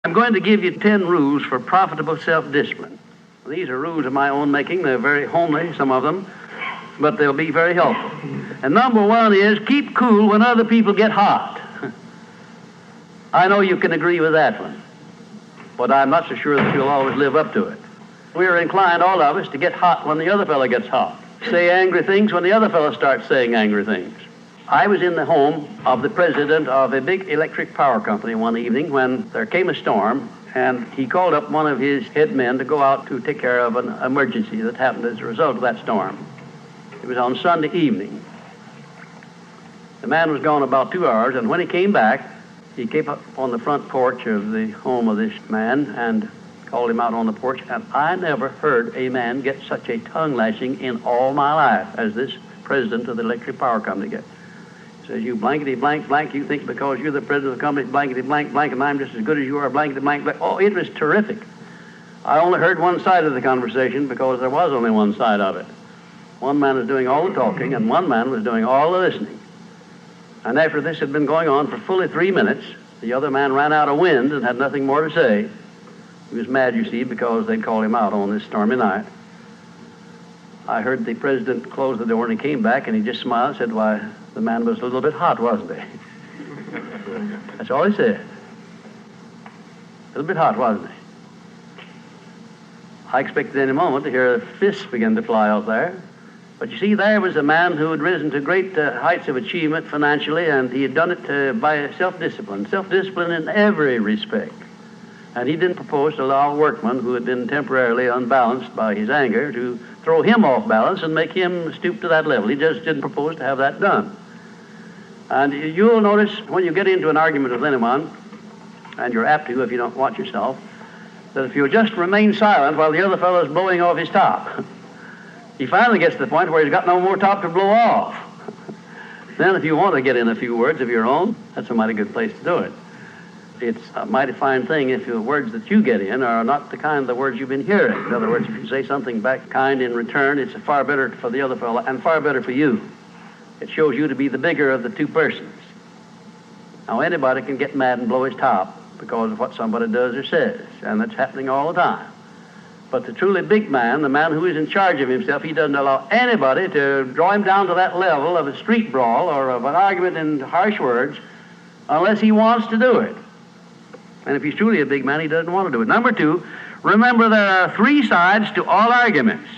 I'm going to give you 10 rules for profitable self-discipline. These are rules of my own making. They're very homely, some of them, but they'll be very helpful. And number one is keep cool when other people get hot. I know you can agree with that one, but I'm not so sure that you'll always live up to it. We're inclined, all of us, to get hot when the other fellow gets hot. Say angry things when the other fellow starts saying angry things. I was in the home of the president of a big electric power company one evening when there came a storm, and he called up one of his head men to go out to take care of an emergency that happened as a result of that storm. It was on Sunday evening. The man was gone about 2 hours, and when he came back, he came up on the front porch of the home of this man and called him out on the porch, and I never heard a man get such a tongue lashing in all my life as this president of the electric power company gets. Says, you blankety blank blank, you think because you're the president of the company, blankety blank blank, and I'm just as good as you are, blankety blank blank. Oh, it was terrific. I only heard one side of the conversation because there was only one side of it. One man was doing all the talking, and one man was doing all the listening. And after this had been going on for fully 3 minutes, the other man ran out of wind and had nothing more to say. He was mad, you see, because they'd called him out on this stormy night. I heard the president close the door, and he came back, and he just smiled and said, why, the man was a little bit hot, wasn't he? That's all he said. A little bit hot, wasn't he? I expected any moment to hear fists begin to fly out there. But you see, there was a man who had risen to great heights of achievement financially, and he had done it by self-discipline in every respect. And he didn't propose to allow a workman who had been temporarily unbalanced by his anger to throw him off balance and make him stoop to that level. He just didn't propose to have that done. And you'll notice when you get into an argument with anyone, and you're apt to if you don't watch yourself, that if you'll just remain silent while the other fellow's blowing off his top, he finally gets to the point where he's got no more top to blow off. Then if you want to get in a few words of your own, that's a mighty good place to do it. It's a mighty fine thing if the words that you get in are not the kind of the words you've been hearing. In other words, if you say something back kind in return, it's far better for the other fellow and far better for you. It shows you to be the bigger of the two persons. Now, anybody can get mad and blow his top because of what somebody does or says, and that's happening all the time. But the truly big man, the man who is in charge of himself, he doesn't allow anybody to draw him down to that level of a street brawl or of an argument in harsh words unless he wants to do it. And if he's truly a big man, he doesn't want to do it. Number two, remember there are 3 sides to all arguments.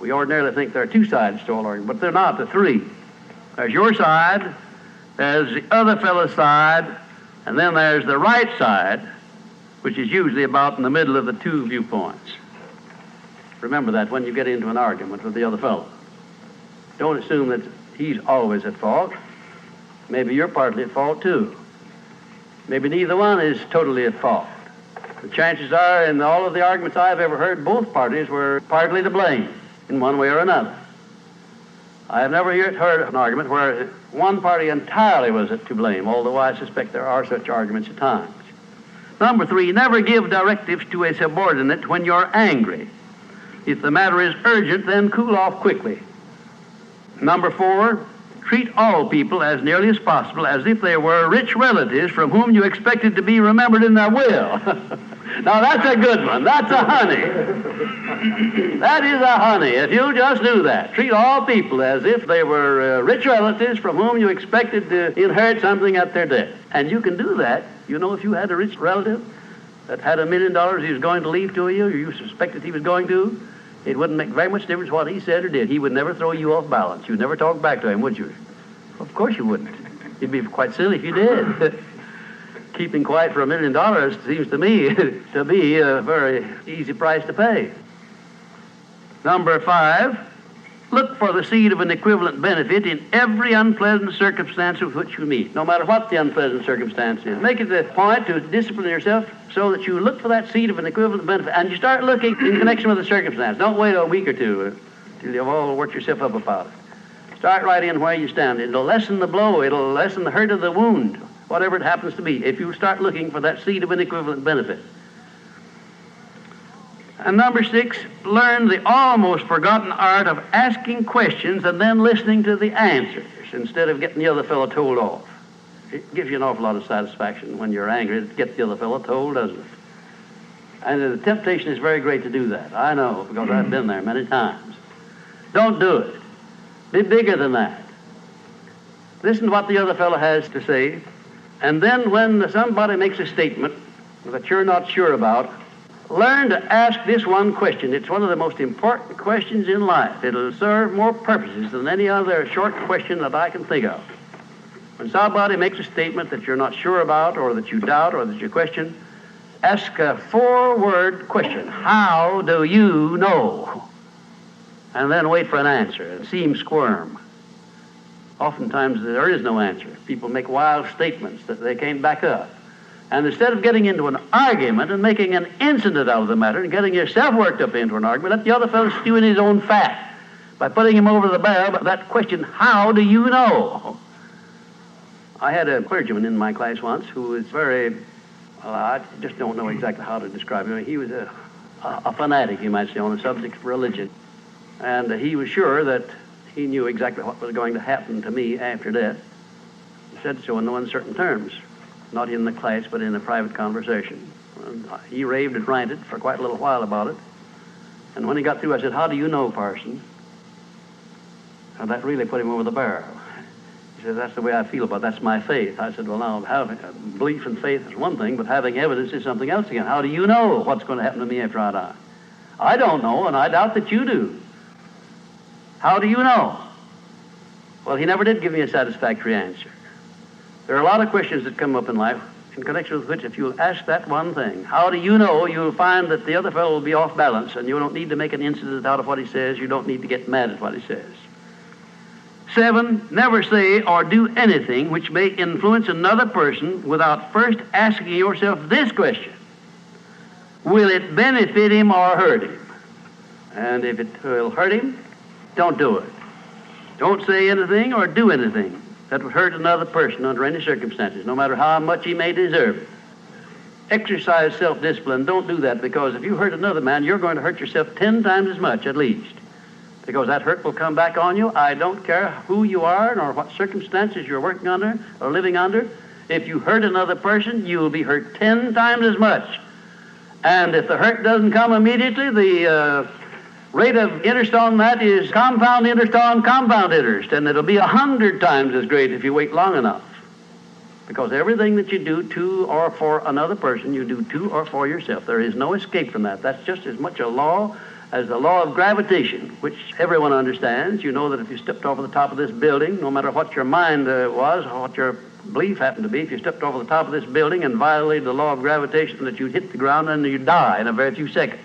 We ordinarily think there are 2 sides to all arguments, but they're not, the 3. There's your side, there's the other fellow's side, and then there's the right side, which is usually about in the middle of the 2 viewpoints. Remember that when you get into an argument with the other fellow. Don't assume that he's always at fault. Maybe you're partly at fault too. Maybe neither one is totally at fault. The chances are, in all of the arguments I've ever heard, both parties were partly to blame in one way or another. I have never yet heard an argument where one party entirely was to blame, although I suspect there are such arguments at times. Number 3, never give directives to a subordinate when you're angry. If the matter is urgent, then cool off quickly. Number 4, treat all people as nearly as possible as if they were rich relatives from whom you expected to be remembered in their will. Now that's a good one. That's a honey. That is a honey. If you just do that, treat all people as if they were rich relatives from whom you expected to inherit something at their death. And you can do that. You know, if you had a rich relative that had $1 million he was going to leave to you, or you suspected he was going to, it wouldn't make very much difference what he said or did. He would never throw you off balance. You'd never talk back to him, would you? Of course you wouldn't. You'd be quite silly if you did. Keeping quiet for $1 million seems to me to be a very easy price to pay. Number 5, look for the seed of an equivalent benefit in every unpleasant circumstance with which you meet, no matter what the unpleasant circumstance is. Make it a point to discipline yourself so that you look for that seed of an equivalent benefit, and you start looking in connection with the circumstance. Don't wait a week or two till you've all worked yourself up about it. Start right in where you stand. It'll lessen the blow. It'll lessen the hurt of the wound, whatever it happens to be, if you start looking for that seed of an equivalent benefit. And number 6, learn the almost forgotten art of asking questions and then listening to the answers instead of getting the other fellow told off. It gives you an awful lot of satisfaction when you're angry to get the other fellow told, doesn't it? And the temptation is very great to do that. I know, because I've been there many times. Don't do it. Be bigger than that. Listen to what the other fellow has to say, and then when somebody makes a statement that you're not sure about, learn to ask this one question. It's one of the most important questions in life. It'll serve more purposes than any other short question that I can think of. When somebody makes a statement that you're not sure about, or that you doubt, or that you question, ask a 4-word question. How do you know? And then wait for an answer and see him squirm. Oftentimes there is no answer. People make wild statements that they can't back up. And instead of getting into an argument and making an incident out of the matter and getting yourself worked up into an argument, let the other fellow stew in his own fat by putting him over the barrel. But that question, how do you know? I had a clergyman in my class once who was very, well, I just don't know exactly how to describe him. He was a fanatic, you might say, on the subject of religion. And he was sure that he knew exactly what was going to happen to me after death. He said so in no uncertain terms, not in the class, but in a private conversation. And he raved and ranted for quite a little while about it. And when he got through, I said, how do you know, parson? And that really put him over the barrel. He said, that's the way I feel about it. That's my faith. I said, well, now, having belief and faith is one thing, but having evidence is something else again. How do you know what's going to happen to me after I die? I don't know, and I doubt that you do. How do you know? Well, he never did give me a satisfactory answer. There are a lot of questions that come up in life in connection with which, if you'll ask that one thing, how do you know, you'll find that the other fellow will be off balance, and you don't need to make an incident out of what he says. You don't need to get mad at what he says. 7, never say or do anything which may influence another person without first asking yourself this question: will it benefit him or hurt him? And if it will hurt him, don't do it. Don't say anything or do anything that would hurt another person under any circumstances, no matter how much he may deserve it. Exercise self-discipline. Don't do that, because if you hurt another man, you're going to hurt yourself 10 times as much at least, because that hurt will come back on you. I don't care who you are nor what circumstances you're working under or living under. If you hurt another person, you will be hurt 10 times as much. And if the hurt doesn't come immediately, the rate of interest on that is compound interest on compound interest, and it'll be 100 times as great if you wait long enough. Because everything that you do to or for another person, you do to or for yourself. There is no escape from that. That's just as much a law as the law of gravitation, which everyone understands. You know that if you stepped over the top of this building, no matter what your mind was or what your belief happened to be, if you stepped over the top of this building and violated the law of gravitation, that you'd hit the ground and you'd die in a very few seconds.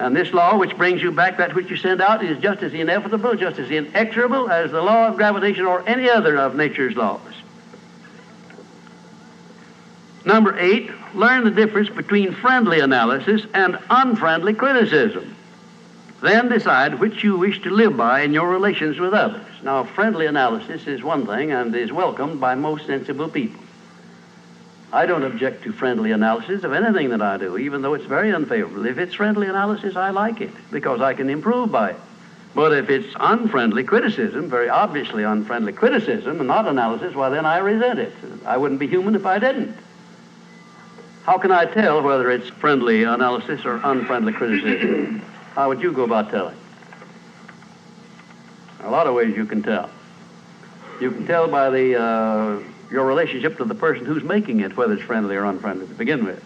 And this law, which brings you back that which you send out, is just as inevitable, just as inexorable as the law of gravitation or any other of nature's laws. Number 8, learn the difference between friendly analysis and unfriendly criticism. Then decide which you wish to live by in your relations with others. Now, friendly analysis is one thing and is welcomed by most sensible people. I don't object to friendly analysis of anything that I do, even though it's very unfavorable. If it's friendly analysis, I like it, because I can improve by it. But if it's unfriendly criticism, very obviously unfriendly criticism, and not analysis, well, then I resent it. I wouldn't be human if I didn't. How can I tell whether it's friendly analysis or unfriendly criticism? How would you go about telling? There are a lot of ways you can tell. You can tell by your relationship to the person who's making it, whether it's friendly or unfriendly to begin with.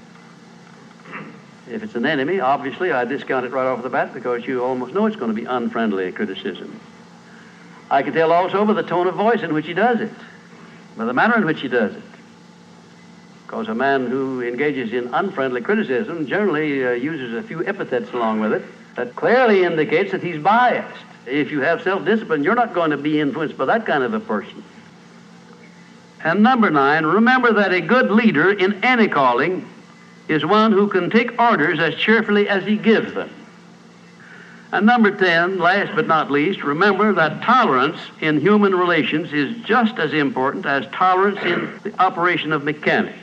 If it's an enemy, obviously I discount it right off the bat, because you almost know it's going to be unfriendly criticism. I can tell also by the tone of voice in which he does it, by the manner in which he does it. Because a man who engages in unfriendly criticism generally uses a few epithets along with it that clearly indicates that he's biased. If you have self-discipline, you're not going to be influenced by that kind of a person. And number 9, remember that a good leader in any calling is one who can take orders as cheerfully as he gives them. And number 10, last but not least, remember that tolerance in human relations is just as important as tolerance in the operation of mechanics.